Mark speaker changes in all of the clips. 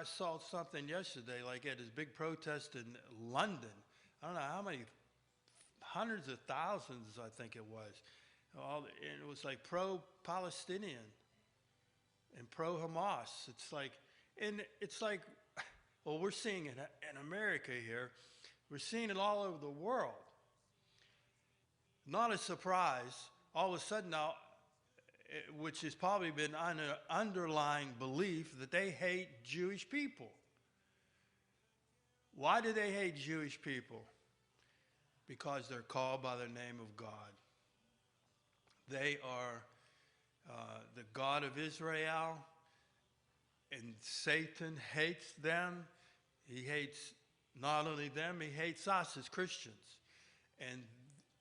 Speaker 1: I saw something yesterday, like at this big protest in London. I don't know how many hundreds of thousands, I think it was. And it was like pro-Palestinian and pro-Hamas. It's like, well, we're seeing it in America here. We're seeing it all over the world. Not a surprise. All of a sudden now, which has probably been an underlying belief that they hate Jewish people. Why do they hate Jewish people? Because they're called by the name of God. They are the God of Israel, and Satan hates them. He hates not only them, he hates us as Christians. And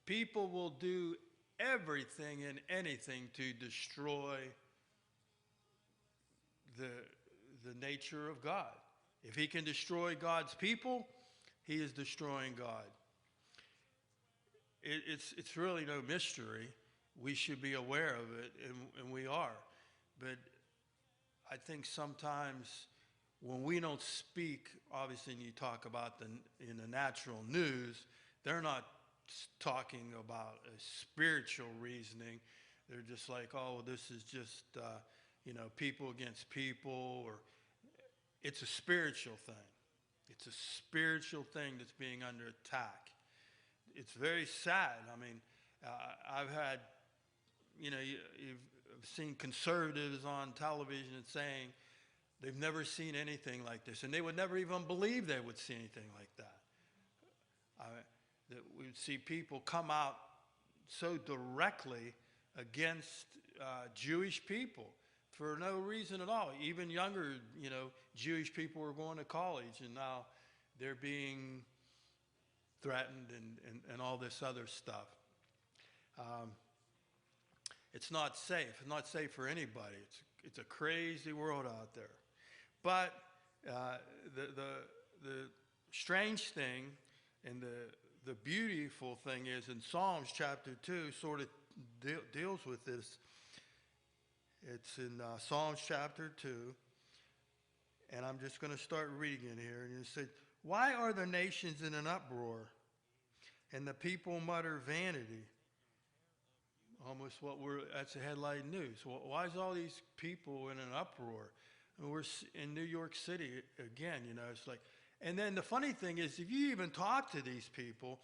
Speaker 1: people will do everything and anything to destroy the nature of God. If he can destroy God's people, he is destroying God. It's really no mystery. We should be aware of it, and we are. But I think sometimes when we don't speak, obviously you talk about in the natural news, they're not talking about a spiritual reasoning. They're just like, oh, this is just, people against people, or it's a spiritual thing. It's a spiritual thing that's being under attack. It's very sad. I mean, I've had, you've seen conservatives on television saying they've never seen anything like this, and they would never even believe they would see anything like that. That we would see people come out so directly against Jewish people for no reason at all. Even younger, Jewish people were going to college, and now they're being threatened and all this other stuff. It's not safe. It's not safe for anybody. It's a crazy world out there. But the strange thing and the beautiful thing is in Psalms chapter 2 sort of deals with this. It's in Psalms chapter 2, and I'm just going to start reading it here. And it says, why are the nations in an uproar, and the people mutter vanity? Almost that's the headline news. Why is all these people in an uproar? And we're in New York City again, it's like, and then the funny thing is, if you even talk to these people,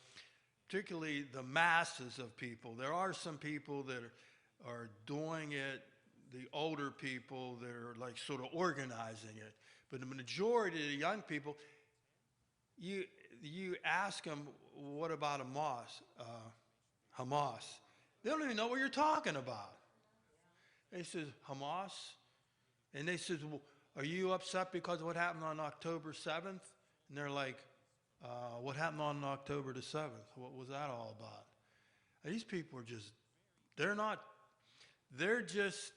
Speaker 1: particularly the masses of people, there are some people that are doing it, the older people that are like sort of organizing it. But the majority of the young people, you ask them, what about Hamas? They don't even know what you're talking about. They says, Hamas? And they says, well, are you upset because of what happened on October 7th? And they're like, what happened on October the 7th? What was that all about? And these people are just, they're just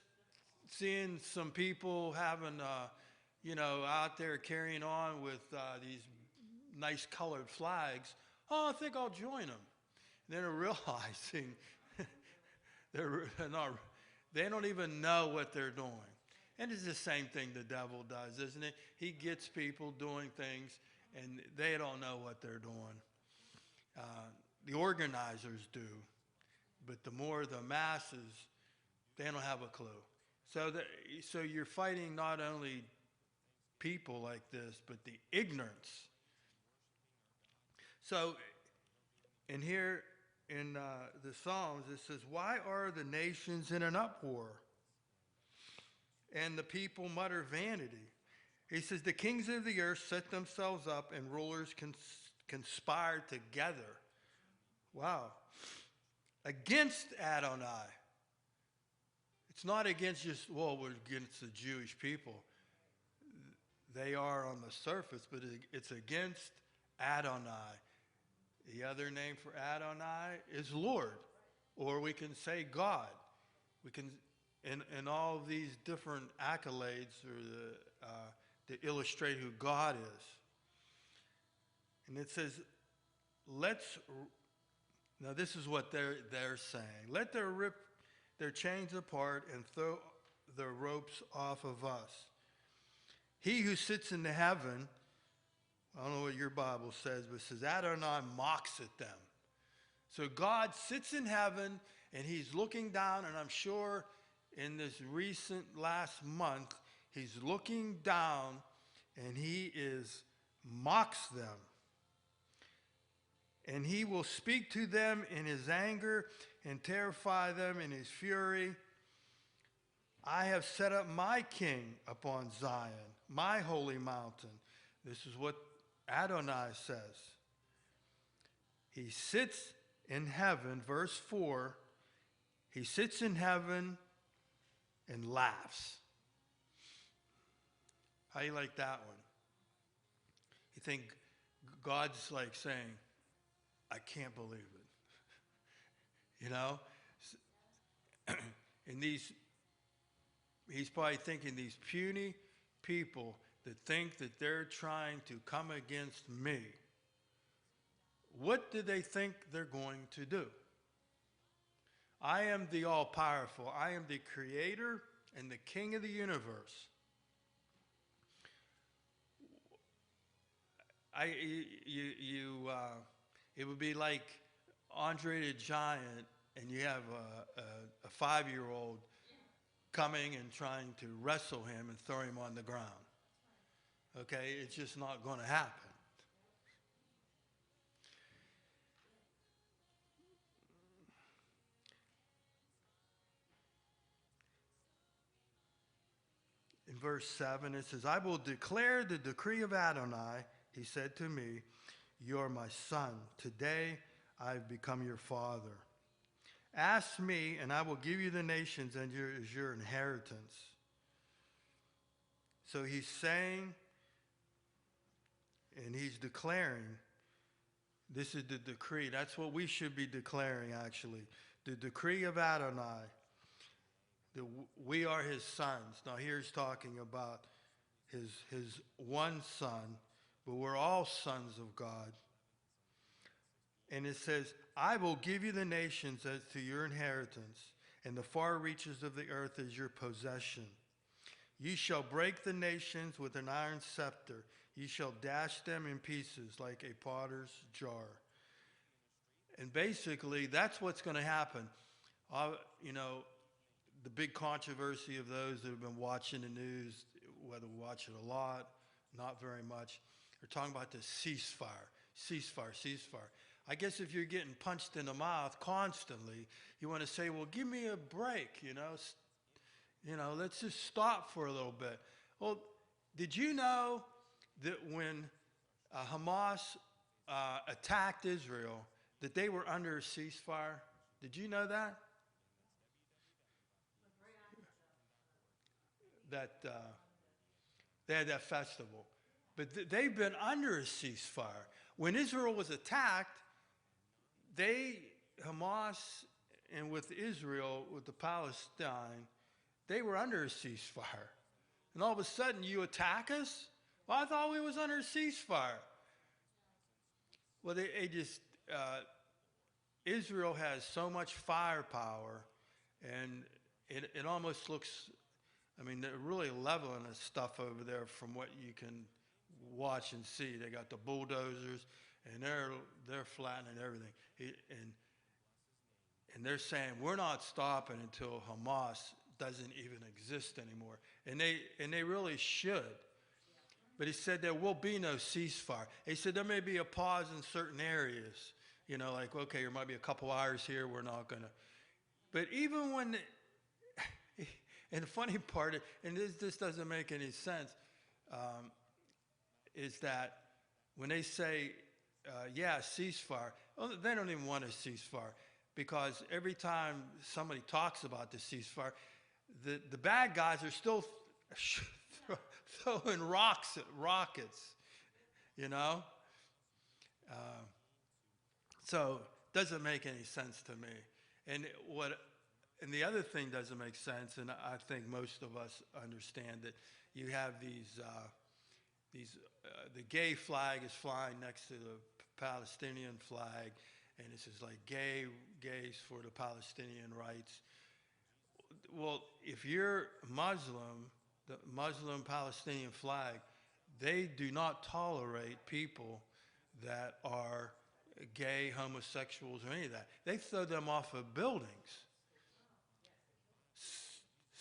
Speaker 1: seeing some people having, out there carrying on with these nice colored flags. Oh, I think I'll join them. And then they're realizing they don't even know what they're doing. And it's the same thing the devil does, isn't it? He gets people doing things, and they don't know what they're doing. The organizers do, but the more the masses, they don't have a clue. So you're fighting not only people like this, but the ignorance. So in here in the Psalms, it says, why are the nations in an uproar, and the people mutter vanity? He says, the kings of the earth set themselves up, and rulers conspire together. Wow. Against Adonai. It's not against just, we're against the Jewish people. They are on the surface, but it's against Adonai. The other name for Adonai is Lord, or we can say God. We can, and all of these different accolades are to illustrate who God is. And it says, now this is what they're saying. Let them rip their chains apart and throw the ropes off of us. He who sits in the heaven, I don't know what your Bible says, but it says Adonai mocks at them. So God sits in heaven and he's looking down, and I'm sure in this recent last month, he's looking down and he mocks them. And he will speak to them in his anger and terrify them in his fury. I have set up my king upon Zion, my holy mountain. This is what Adonai says. He sits in heaven, verse 4, he sits in heaven and laughs. How you like that one? You think God's like saying, I can't believe it. You know? And he's probably thinking these puny people that think that they're trying to come against me. What do they think they're going to do? I am the all-powerful. I am the creator and the king of the universe. It would be like Andre the Giant, and you have a 5-year-old coming and trying to wrestle him and throw him on the ground. Okay, it's just not going to happen. In verse 7, it says, I will declare the decree of Adonai. He said to me, you are my son. Today I've become your father. Ask me, and I will give you the nations as your inheritance. So he's saying, and he's declaring, this is the decree. That's what we should be declaring, actually. The decree of Adonai. We are his sons. Now here he's talking about his one son, but we're all sons of God. And it says, I will give you the nations as to your inheritance, and the far reaches of the earth as your possession. You shall break the nations with an iron scepter. You shall dash them in pieces like a potter's jar. And basically, that's what's going to happen. The big controversy of those that have been watching the news, whether we watch it a lot, not very much, they're talking about this ceasefire. I guess if you're getting punched in the mouth constantly, you want to say, well, give me a break, let's just stop for a little bit. Well, did you know that when Hamas attacked Israel, that they were under a ceasefire? Did you know that? That they had that festival. But they've been under a ceasefire. When Israel was attacked, Hamas, and with Israel, with the Palestine, they were under a ceasefire. And all of a sudden, you attack us? Well, I thought we was under a ceasefire. Well, Israel has so much firepower, and it almost looks, they're really leveling this stuff over there from what you can watch and see. They got the bulldozers, and they're flattening everything. And they're saying, we're not stopping until Hamas doesn't even exist anymore. And they really should. But he said there will be no ceasefire. He said there may be a pause in certain areas. Like, okay, there might be a couple hours here, we're not going to. But even when, and the funny part, and this doesn't make any sense, is that when they say, ceasefire, well, they don't even want a ceasefire, because every time somebody talks about the ceasefire, the bad guys are still throwing rockets, So it doesn't make any sense to me. And the other thing doesn't make sense, and I think most of us understand that you have the gay flag is flying next to the Palestinian flag, and it says like gays for the Palestinian rights. Well, if you're Muslim, the Muslim Palestinian flag, they do not tolerate people that are gay, homosexuals, or any of that. They throw them off of buildings.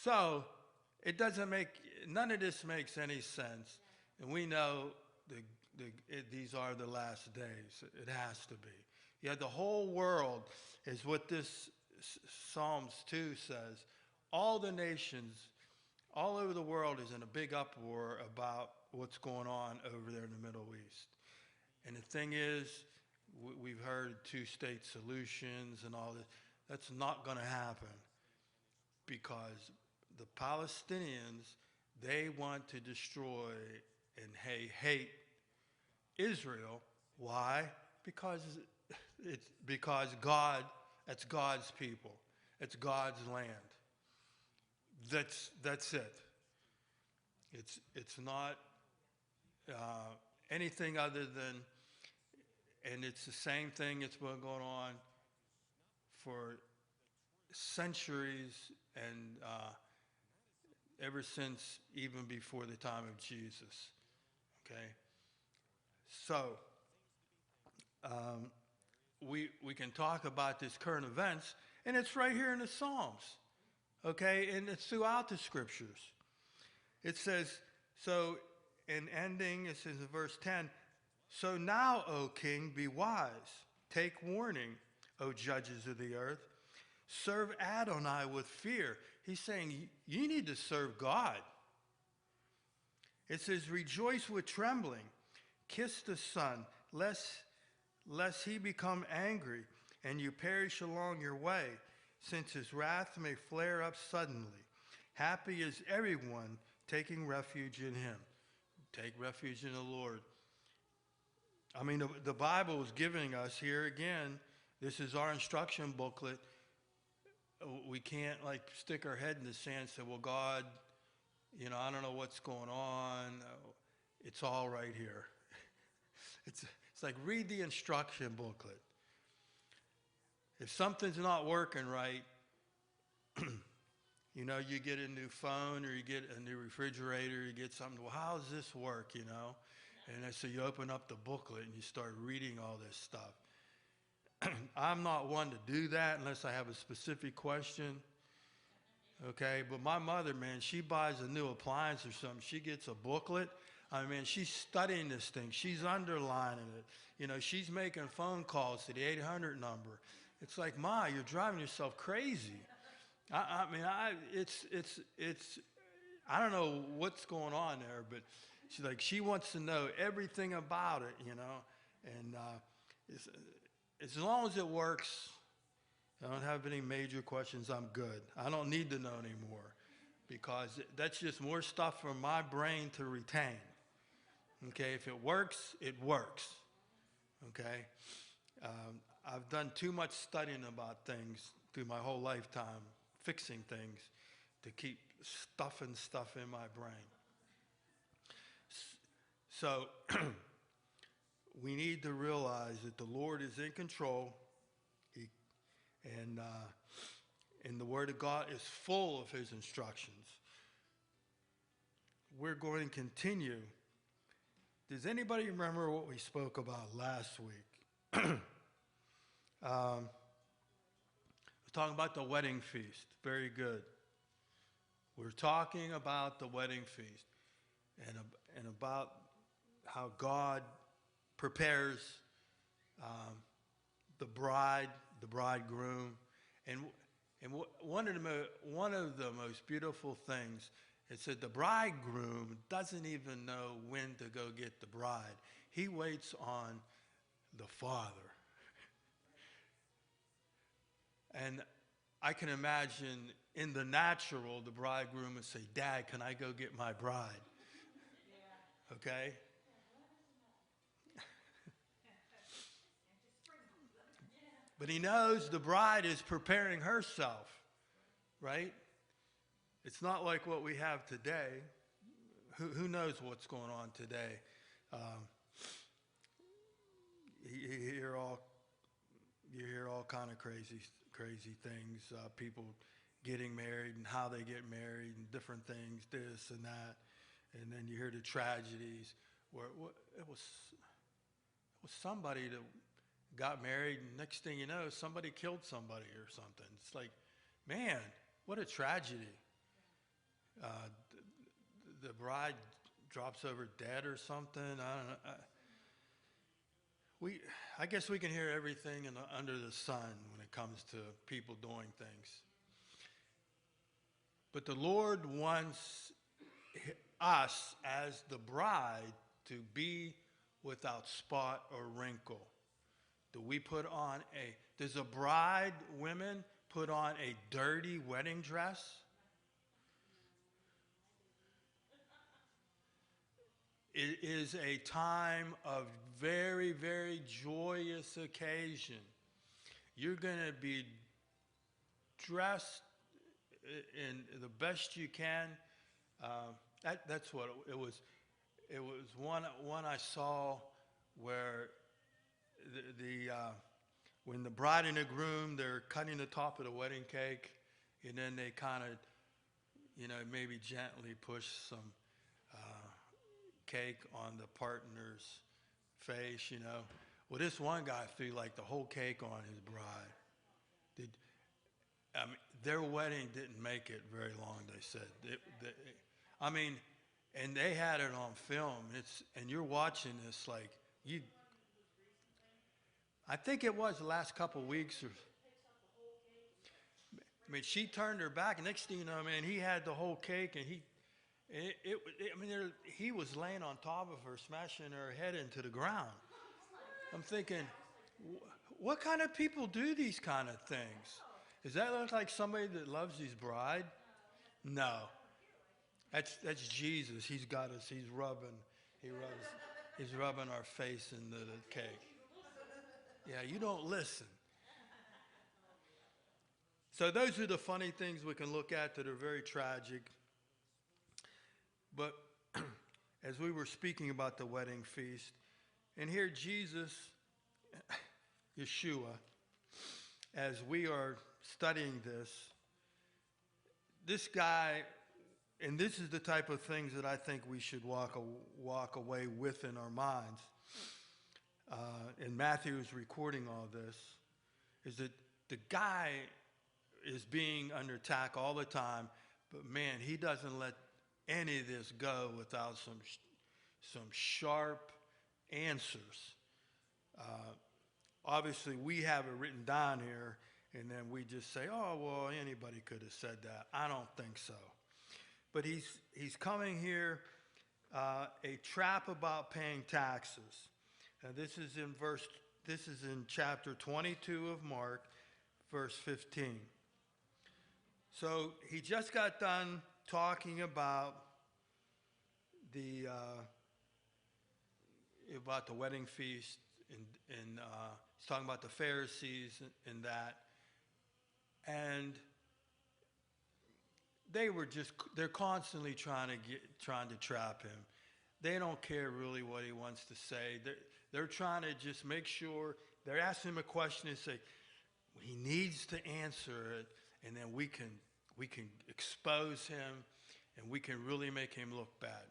Speaker 1: So it doesn't make, none of this makes any sense. And we know these are the last days. It has to be. Yet the whole world is what this Psalms 2 says. All the nations, all over the world is in a big uproar about what's going on over there in the Middle East. And the thing is, we've heard two-state solutions and all this. That's not going to happen because the Palestinians, they want to destroy and hate Israel. Why? Because God, that's God's people. It's God's land. That's it. It's not anything other than, and it's the same thing that's been going on for centuries and ever since even before the time of Jesus. Okay, so we can talk about this current events, and it's right here in the Psalms. Okay, and it's throughout the scriptures. It says, so in ending, it says in verse 10, so now, O king, be wise. Take warning, O judges of the earth. Serve Adonai with fear. He's saying you need to serve God. It says, rejoice with trembling. Kiss the Son, lest he become angry and you perish along your way, since his wrath may flare up suddenly. Happy is everyone taking refuge in him. Take refuge in the Lord. I mean, the Bible is giving us here again, this is our instruction booklet. We can't like stick our head in the sand and say, well, God, you know, I don't know what's going on. It's all right here. It's like read the instruction booklet. If something's not working right, you know, you get a new phone or you get a new refrigerator, you get something, well, how does this work, you know? And so you open up the booklet and you start reading all this stuff. I'm not one to do that unless I have a specific question. Okay, but my mother, man, she buys a new appliance or something. She gets a booklet. I mean, she's studying this thing. She's underlining it. You know, she's making phone calls to the 800 number. It's like, Ma, you're driving yourself crazy. I mean, I don't know what's going on there, but she's like, she wants to know everything about it, you know. And as long as it works, I don't have any major questions, I'm good. I don't need to know anymore because that's just more stuff for my brain to retain. Okay, if it works, it works. Okay, I've done too much studying about things through my whole lifetime, fixing things to keep stuffing stuff in my brain. So we need to realize that the Lord is in control, and the Word of God is full of His instructions. We're going to continue. Does anybody remember what we spoke about last week? We're talking about the wedding feast. Very good. We're talking about the wedding feast and about how God prepares the bride, the bridegroom, and one of the most beautiful things. It said the bridegroom doesn't even know when to go get the bride. He waits on the Father. And I can imagine in the natural, the bridegroom would say, Dad, can I go get my bride? Yeah. Okay? But he knows the bride is preparing herself, right? It's not like what we have today. Who knows what's going on today? You hear all kind of crazy things. People getting married and how they get married and different things, this and that. And then you hear the tragedies where it was somebody that got married, and next thing you know, somebody killed somebody or something. It's like, man, what a tragedy. Uh, the bride drops over dead or something. I don't know. I guess we can hear everything under the sun when it comes to people doing things. But the Lord wants us as the bride to be without spot or wrinkle. Does a bride, women, put on a dirty wedding dress? It is a time of very, very joyous occasion. You're going to be dressed in the best you can. That's what it was. It was one I saw where when the bride and the groom, they're cutting the top of the wedding cake, and then they kind of, maybe gently push some cake on the partner's face. Well, this one guy threw like the whole cake on his bride. Their wedding didn't make it very long, they said. And they had it on film. And you're watching this like you. I think it was the last couple of weeks. She turned her back. Next thing you know, man, he had the whole cake, and he was laying on top of her, smashing her head into the ground. I'm thinking, what kind of people do these kind of things? Does that look like somebody that loves his bride? No. That's Jesus. He's got us. He's rubbing our face into the cake. Yeah, you don't listen. So those are the funny things we can look at that are very tragic. But as we were speaking about the wedding feast, and here Jesus, Yeshua, as we are studying this guy, and this is the type of things that I think we should walk away with in our minds. And Matthew is recording all this, is that the guy is being under attack all the time, but man, he doesn't let any of this go without some sharp answers. Obviously, we have it written down here, and then we just say, oh, well, anybody could have said that. I don't think so. But he's coming here, a trap about paying taxes. And this is in chapter 22 of Mark, verse 15. So he just got done talking about the wedding feast, and he's talking about the Pharisees and that, and they're constantly trying to trap him. They don't care really what he wants to say. They're trying to just make sure. They're asking him a question and say, he needs to answer it, and then we can expose him, and we can really make him look bad.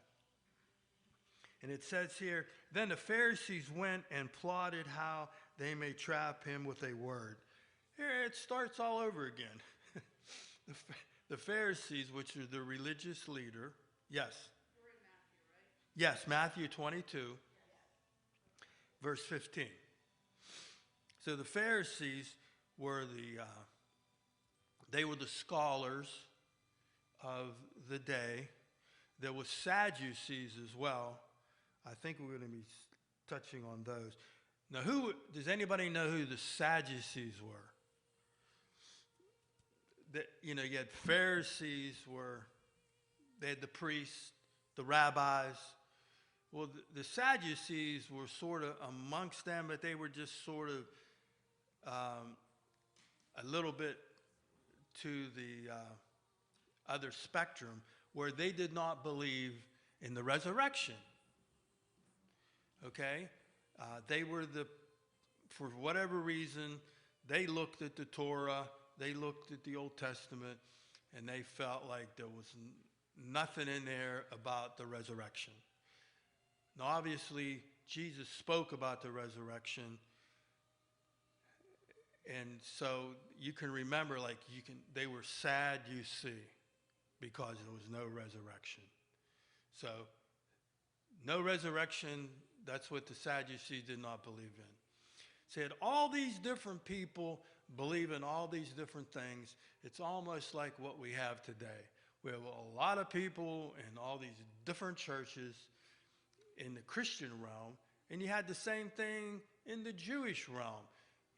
Speaker 1: And it says here, then the Pharisees went and plotted how they may trap him with a word. Here it starts all over again. The Pharisees, which are the religious leader. Yes.
Speaker 2: We're in Matthew, right?
Speaker 1: Yes, Matthew 22, verse 15. So the Pharisees were they were the scholars of the day. There was Sadducees as well. I think we're going to be touching on those. Now, does anybody know who the Sadducees were? You had Pharisees they had the priests, the rabbis. Well, the Sadducees were sort of amongst them, but they were just sort of a little bit to the other spectrum, where they did not believe in the resurrection. Okay? They were for whatever reason, they looked at the Torah, they looked at the Old Testament, and they felt like there was nothing in there about the resurrection. Now, obviously, Jesus spoke about the resurrection, and so you can remember, like they were sad, you see, because there was no resurrection. So, no resurrection, that's what the Sadducees did not believe in. Said all these different people believe in all these different things. It's almost like what we have today. We have a lot of people in all these different churches in the Christian realm, and you had the same thing in the Jewish realm.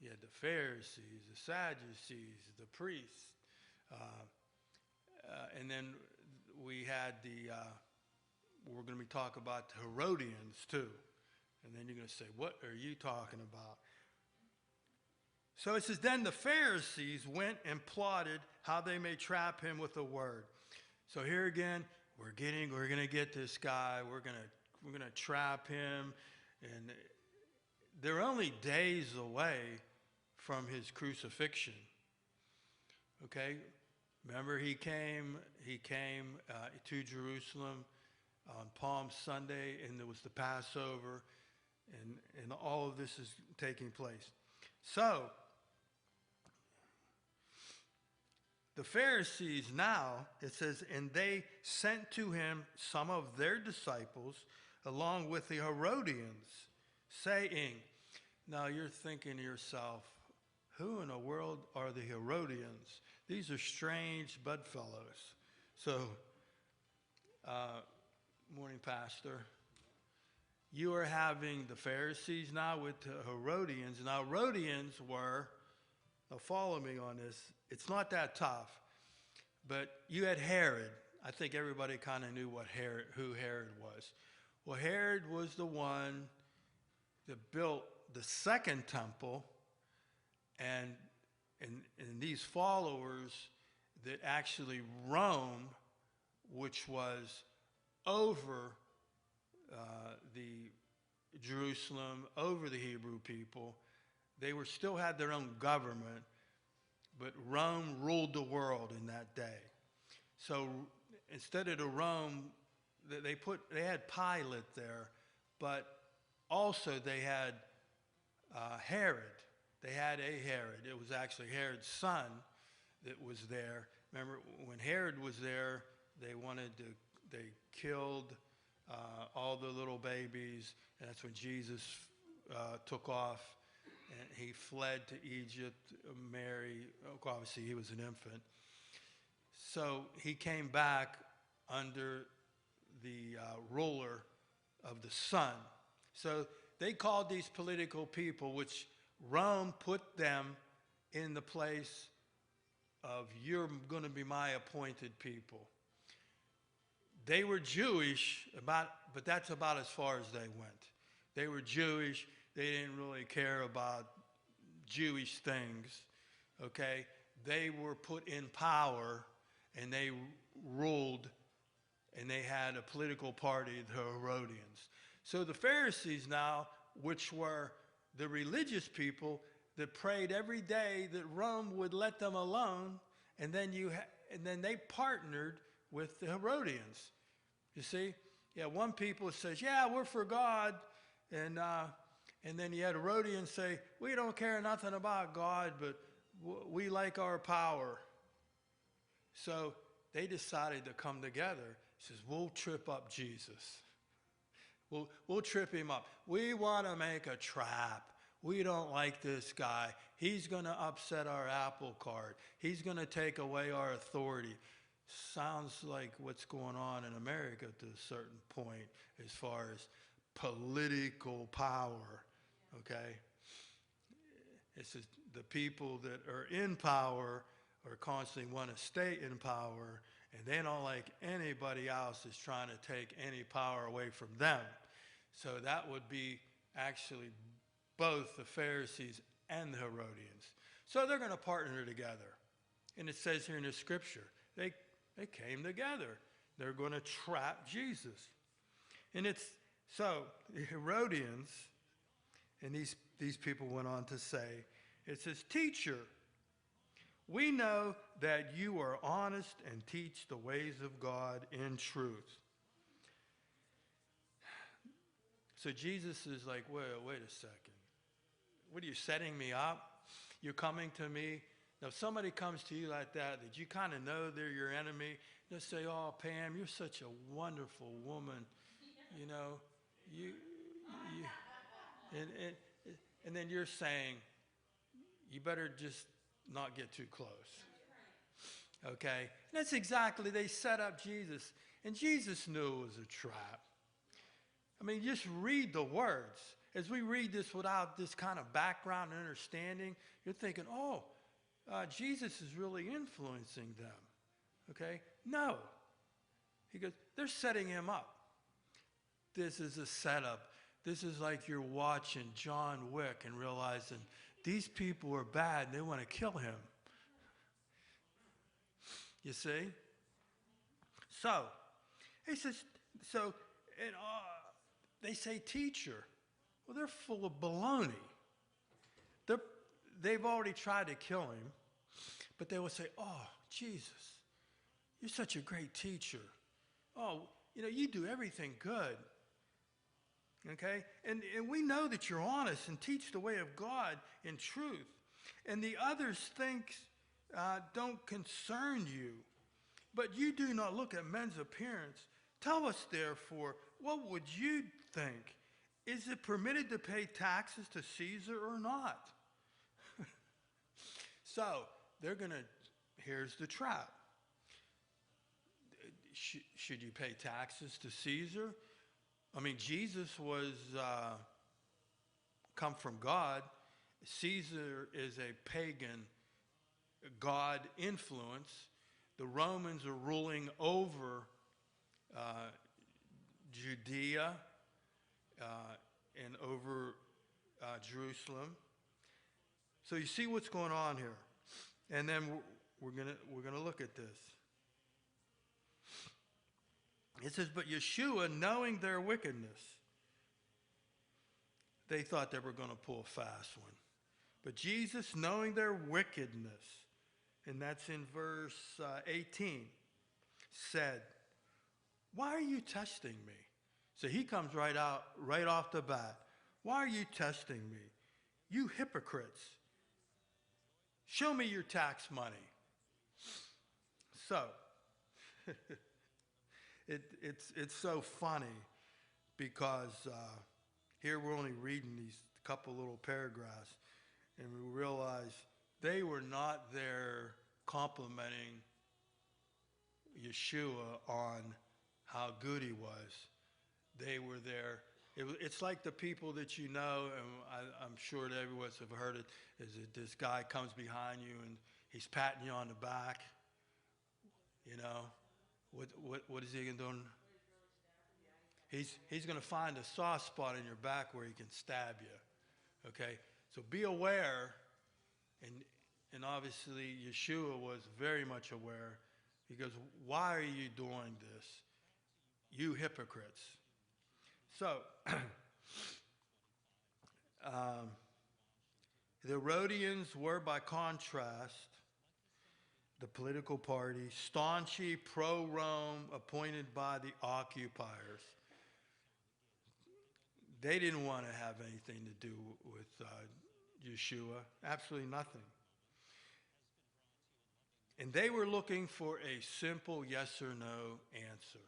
Speaker 1: You had the Pharisees, the Sadducees, the priests, and then we had we're going to be talking about the Herodians too. And then you're going to say, what are you talking about? So it says, then the Pharisees went and plotted how they may trap him with a word. So here again, we're going to get this guy. We're going to trap him. And they're only days away from his crucifixion. Okay? Remember, he came to Jerusalem on Palm Sunday, and there was the Passover, and all of this is taking place. So, the Pharisees now, it says, and they sent to him some of their disciples along with the Herodians, saying, now you're thinking to yourself, who in the world are the Herodians? These are strange bedfellows. So, morning, Pastor. You are having the Pharisees now with the Herodians. Now, Herodians were, now follow me on this, it's not that tough, but you had Herod. I think everybody kind of knew who Herod was. Well, Herod was the one that built the second temple, and these followers that actually Rome, which was over the Jerusalem, over the Hebrew people, they still had their own government, but Rome ruled the world in that day. So instead of the Rome, they had Pilate there, but also they had Herod. They had a Herod. It was actually Herod's son that was there. Remember, when Herod was there, they killed all the little babies, and that's when Jesus took off, and he fled to Egypt. Mary, obviously he was an infant. So he came back under the ruler of the Son. So they called these political people, which Rome put them in the place of, you're going to be my appointed people. They were Jewish, but that's about as far as they went. They were Jewish. They didn't really care about Jewish things, okay? They were put in power, and they ruled, and they had a political party, the Herodians. So the Pharisees now, which were the religious people that prayed every day that Rome would let them alone, and then they partnered with the Herodians. You see? Yeah, one people says, yeah, we're for God, and then you had Herodians say, we don't care nothing about God, but we like our power. So they decided to come together. Says, we'll trip up Jesus. We'll trip him up. We want to make a trap. We don't like this guy. He's going to upset our apple cart. He's going to take away our authority. Sounds like what's going on in America to a certain point as far as political power, okay? It's just the people that are in power or constantly want to stay in power, and they don't like anybody else is trying to take any power away from them. So that would be actually both the Pharisees and the Herodians. So they're going to partner together. And it says here in the scripture, they came together. They're going to trap Jesus. And so the Herodians, and these people went on to say, it says, teacher, We know that you are honest and teach the ways of God in truth. So Jesus is like, wait a second. What are you setting me up? You're coming to me. Now, if somebody comes to you like that you kind of know they're your enemy, they'll say, oh, Pam, you're such a wonderful woman. You know, you and, and then you're saying, you better just not get too close. Okay? And that's exactly, they set up Jesus. And Jesus knew it was a trap. I mean, just read the words. As we read this without this kind of background and understanding, you're thinking, oh, Jesus is really influencing them. Okay? No. He goes, they're setting him up. This is a setup. This is like you're watching John Wick and realizing these people are bad and they want to kill him. You see? So, he says, and they say teacher. Well, they're full of baloney. They've already tried to kill him, but they will say, oh, Jesus, you're such a great teacher. Oh, you do everything good. Okay? And we know that you're honest and teach the way of God in truth. And the others don't concern you. But you do not look at men's appearance. Tell us, therefore, what would you think? Is it permitted to pay taxes to Caesar or not? So, here's the trap. Should you pay taxes to Caesar? I mean, Jesus was come from God. Caesar is a pagan God influence. The Romans are ruling over Judea and over Jerusalem. So you see what's going on here, and then we're gonna look at this. It says, but Yeshua, knowing their wickedness, they thought they were going to pull a fast one. But Jesus, knowing their wickedness, and that's in verse 18, said, why are you testing me? So he comes right off the bat. Why are you testing me? You hypocrites. Show me your tax money. So, it's so funny because here we're only reading these couple little paragraphs, and we realize they were not there complimenting Yeshua on how good he was. They were there. It's like the people that you know, and I'm sure that everyone have heard it, is that this guy comes behind you and he's patting you on the back. You know, what is he going to do? He's going to find a soft spot in your back where he can stab you. Okay, so be aware, and obviously Yeshua was very much aware. He goes, why are you doing this, you hypocrites? So, the Herodians were, by contrast, the political party, staunchly pro-Rome, appointed by the occupiers. They didn't want to have anything to do with Yeshua, absolutely nothing. And they were looking for a simple yes or no answer.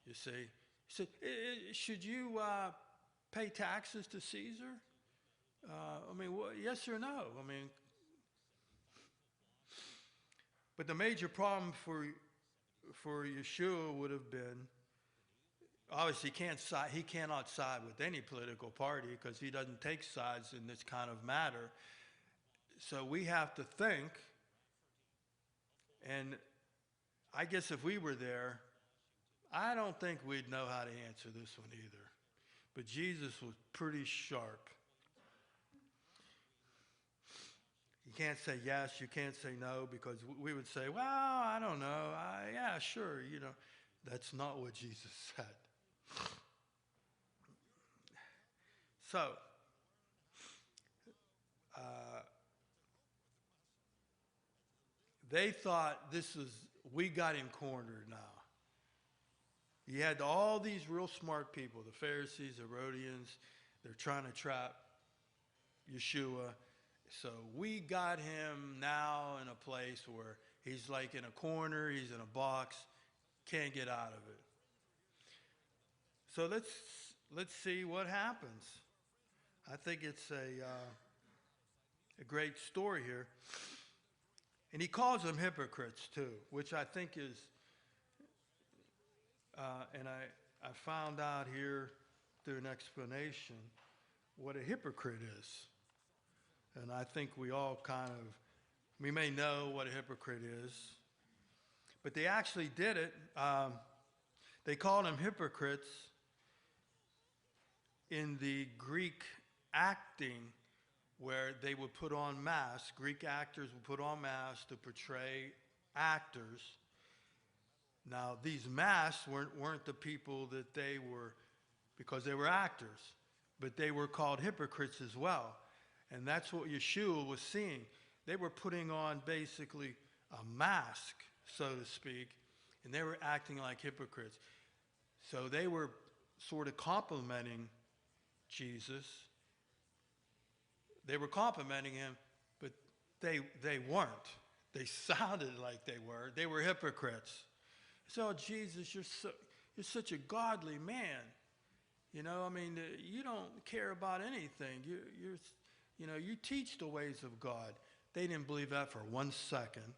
Speaker 1: You see? He said, should you pay taxes to Caesar? I mean, yes or no? I mean, but the major problem for Yeshua would have been, obviously he cannot side with any political party because he doesn't take sides in this kind of matter. So we have to think, and I guess if we were there, I don't think we'd know how to answer this one either. But Jesus was pretty sharp. You can't say yes, you can't say no, because we would say, well, I don't know. Yeah, sure, That's not what Jesus said. So, they thought we got him cornered now. You had all these real smart people, the Pharisees, Herodians, they're trying to trap Yeshua. So we got him now in a place where he's like in a corner, he's in a box, can't get out of it. So let's see what happens. I think it's a great story here. And he calls them hypocrites too, which I think is, and I found out here through an explanation what a hypocrite is. And I think we all we may know what a hypocrite is, but they actually did it. They called them hypocrites in the Greek acting, where they would put on masks. Greek actors would put on masks to portray actors. Now, these masks weren't the people that they were, because they were actors, but they were called hypocrites as well. And that's what Yeshua was seeing. They were putting on basically a mask, so to speak, and they were acting like hypocrites. So they were sort of complimenting Jesus. They were complimenting him, but they weren't. They sounded like they were. They were hypocrites. So, Jesus, you're such a godly man. You know, I mean, you don't care about anything. You teach the ways of God. They didn't believe that for 1 second,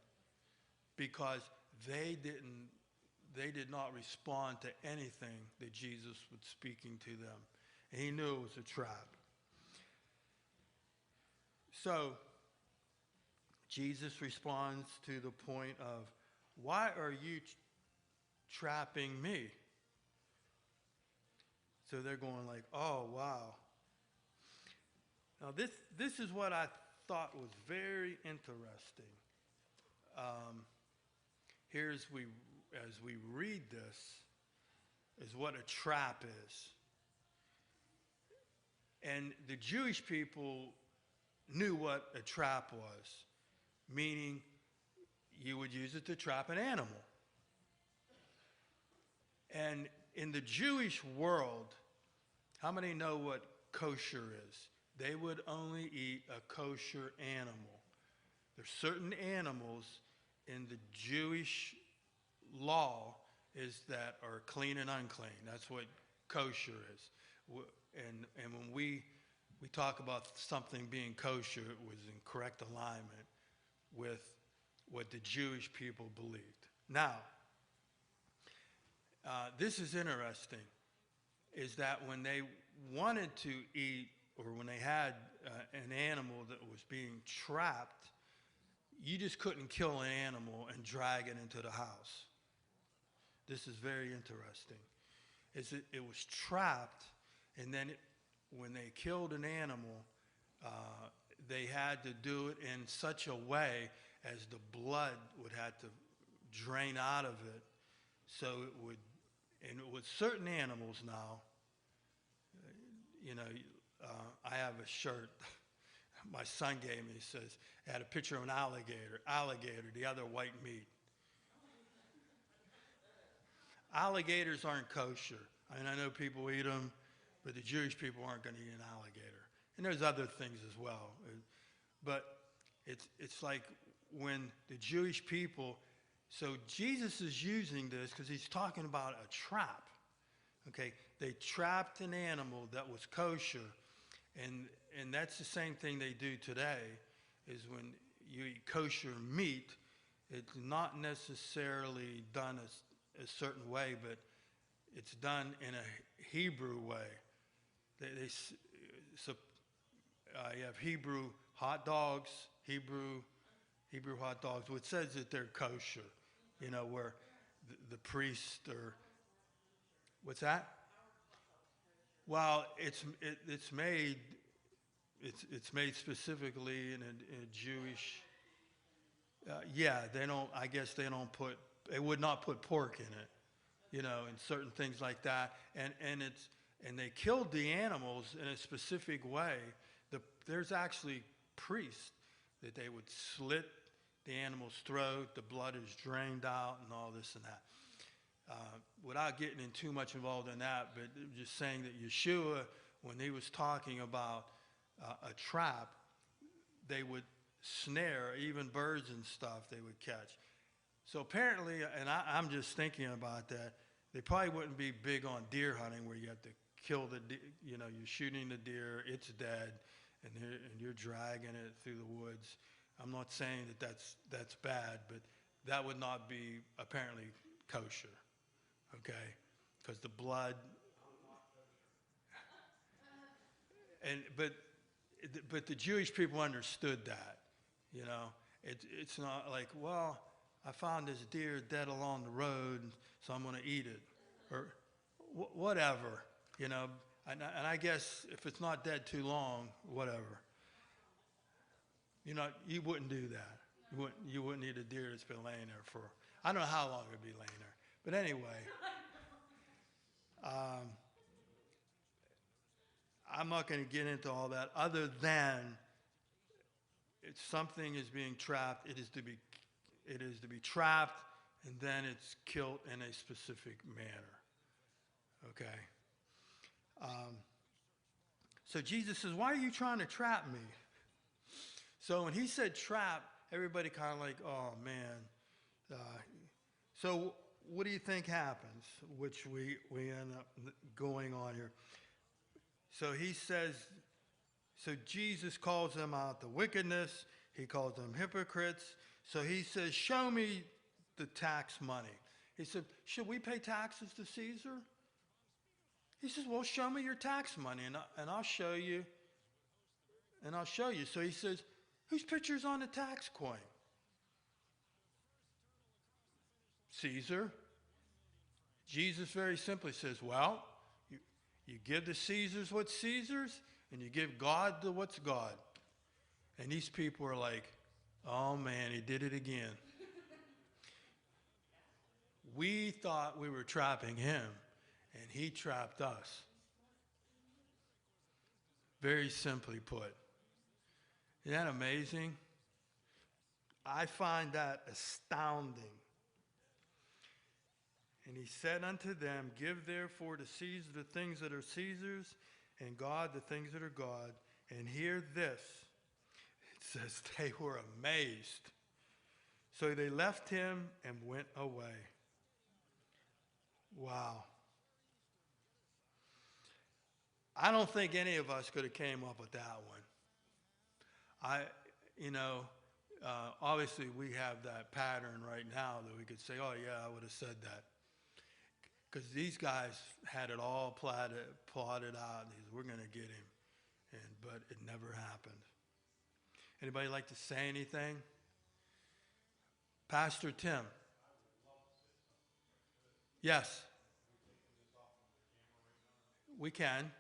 Speaker 1: because they did not respond to anything that Jesus was speaking to them. And he knew it was a trap. So Jesus responds to the point of, why are you trapping me? So they're going like, oh, wow. Now this is what I thought was very interesting. Here as we read this, is what a trap is. And the Jewish people knew what a trap was, meaning you would use it to trap an animal. And in the Jewish world, how many know what kosher is? They would only eat a kosher animal. There's certain animals in the Jewish law that are clean and unclean. That's what kosher is. And when we talk about something being kosher, it was in correct alignment with what the Jewish people believed. Now, this is interesting, is that when they wanted to eat, or when they had an animal that was being trapped, you just couldn't kill an animal and drag it into the house. This is very interesting. It was trapped, and then when they killed an animal, they had to do it in such a way as the blood would have to drain out of it, so it would. And with certain animals now, I have a shirt my son gave me. It says, it had a picture of an alligator, the other white meat. Alligators aren't kosher. I mean, I know people eat them, but the Jewish people aren't going to eat an alligator. And there's other things as well. But it's like when the Jewish people, so Jesus is using this because he's talking about a trap. Okay, they trapped an animal that was kosher, and that's the same thing they do today. Is when you eat kosher meat, it's not necessarily done a certain way, but it's done in a Hebrew way. You have Hebrew hot dogs, Hebrew hot dogs, which says that they're kosher. Where the priest or what's that? Well, it's made specifically in a Jewish. They don't. I guess they don't put. They would not put pork in it, and certain things like that. And they killed the animals in a specific way. There's actually priests that they would slit the animal's throat, the blood is drained out, and all this and that. Without getting in too much involved in that, but just saying that Yeshua, when he was talking about a trap, they would snare even birds and stuff they would catch. So apparently, and I'm just thinking about that, they probably wouldn't be big on deer hunting where you have to kill the deer, you know, you're shooting the deer, it's dead, and you're dragging it through the woods. I'm not saying that that's bad, but that would not be apparently kosher, okay? Because the blood, but the Jewish people understood that, you know. It's not like, well, I found this deer dead along the road, so I'm going to eat it, or whatever, you know. And I guess if it's not dead too long, whatever. You wouldn't do that. You wouldn't eat a deer that's been laying there for, I don't know how long it'd be laying there. But anyway, I'm not going to get into all that other than if something is being trapped, it is to be trapped, and then it's killed in a specific manner. Okay? So Jesus says, why are you trying to trap me? So when he said trap, everybody kind of like, oh, man. So what do you think happens? Which we end up going on here. So he says, so Jesus calls them out the wickedness. He calls them hypocrites. So he says, show me the tax money. He said, should we pay taxes to Caesar? He says, well, show me your tax money, and I'll show you. And I'll show you. So he says, whose picture's on the tax coin? Caesar. Jesus very simply says, well, you give the Caesars what's Caesar's, and you give God the what's God. And these people are like, oh man, he did it again. We thought we were trapping him, and he trapped us. Very simply put. Isn't that amazing? I find that astounding. And he said unto them, give therefore to Caesar the things that are Caesar's, and God the things that are God. And hear this. It says they were amazed. So they left him and went away. Wow. I don't think any of us could have came up with that one. Obviously we have that pattern right now that we could say, oh yeah, I would have said that. Because these guys had it all plotted out. We're going to get him. But it never happened. Anybody like to say anything? Pastor Tim. Yes. We can.